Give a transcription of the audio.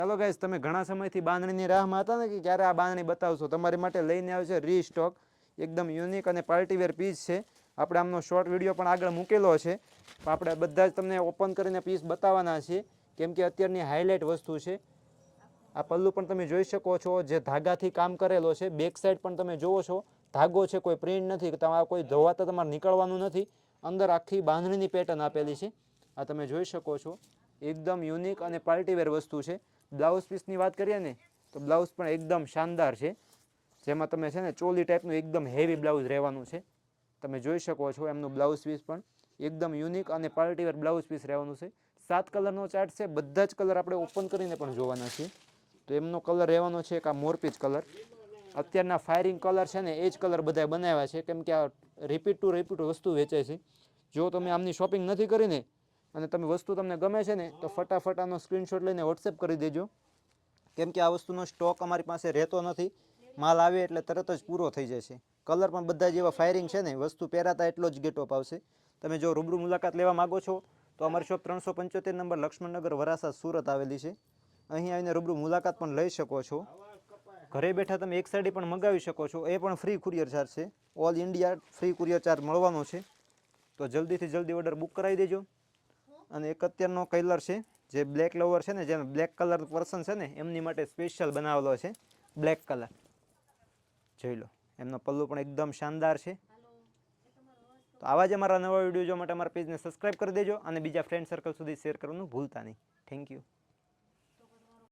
ચાલો ગાઈસ, તમે ઘણા સમયથી બાંધણીની રાહમાં હતા ને કે ક્યારે આ બાંધણી બતાવશો, તમારી માટે લઈને આવે છે રીસ્ટોક. એકદમ યુનિક અને પાર્ટીવેર પીસ છે. આપણે આમનો શોર્ટ વિડીયો પણ આગળ મૂકેલો છે. આપણે બધા જ તમને ઓપન કરીને પીસ બતાવવાના છીએ, કેમ કે અત્યારની હાઇલાઇટ વસ્તુ છે. આ પલ્લુ પણ તમે જોઈ શકો છો, જે ધાગાથી કામ કરેલો છે. બેક સાઈડ પણ તમે જુઓ છો, ધાગો છે, કોઈ પ્રિન્ટ નથી, તમારે કોઈ ધોવાતા તમારે નીકળવાનું નથી. અંદર આખી બાંધણીની પેટર્ન આપેલી છે. આ તમે જોઈ શકો છો, એકદમ યુનિક અને પાર્ટીવેર વસ્તુ છે. બ્લાઉઝ પીસની વાત કરીએ ને તો બ્લાઉઝ પણ એકદમ શાનદાર છે, જેમાં તમે છે ને ચોલી ટાઈપનું એકદમ હેવી બ્લાઉઝ રહેવાનું છે. તમે જોઈ શકો છો એમનું બ્લાઉઝ પીસ પણ એકદમ યુનિક અને પાર્ટીવેર બ્લાઉઝ પીસ રહેવાનું છે. 7 કલરનો ચાર્ટ છે, બધા જ કલર આપણે ઓપન કરીને પણ જોવાના છે. તો એમનો કલર રહેવાનો છે એક આ મોરપીચ કલર. અત્યારના ફાયરિંગ કલર છે ને એ જ કલર બધા બનાવ્યા છે, કેમ કે આ રિપીટ ટુ રિપીટ વસ્તુ વેચે છે. જો તમે આમની શોપિંગ નથી કરીને અને તમે વસ્તુ તમને ગમે છે ને તો ફટાફટ આનો સ્ક્રીનશોટ લઈને વોટ્સએપ કરી દેજો, કેમ કે આ વસ્તુનો સ્ટોક અમારી પાસે રહેતો નથી. માલ આવે એટલે તરત જ પૂરો થઈ જશે. કલર પણ બધા જેવા ફાયરિંગ છે ને, વસ્તુ પહેરાતા એટલો જ ગેટઅપ આવશે. તમે જો રૂબરૂ મુલાકાત લેવા માગો છો તો અમારી શોપ 375 નંબર લક્ષ્મણનગર વરાસા સુરત આવેલી છે. અહીં આવીને રૂબરૂ મુલાકાત પણ લઈ શકો છો. ઘરે બેઠા તમે એક સાઈડે પણ મંગાવી શકો છો, એ પણ ફ્રી કુરિયર ચાર્જ છે. All India free courier charge મળવાનો છે. તો જલ્દીથી જલ્દી ઓર્ડર બુક કરાવી દેજો. અને એક અત્યારનો કલર છે, જે બ્લેક લવર છે ને, જેને બ્લેક કલર પસંદ છે ને એમની માટે સ્પેશિયલ બનાવેલો છે બ્લેક કલર. જોઈ લો, એમનો પલ્લુ પણ એકદમ શાનદાર છે. તો આવા જ અમારા નવા વિડીયો જોવા માટે અમારા પેજને સબસ્ક્રાઈબ કરી દેજો અને બીજા ફ્રેન્ડ સર્કલ સુધી શેર કરવાનું ભૂલતા નહીં. Thank you.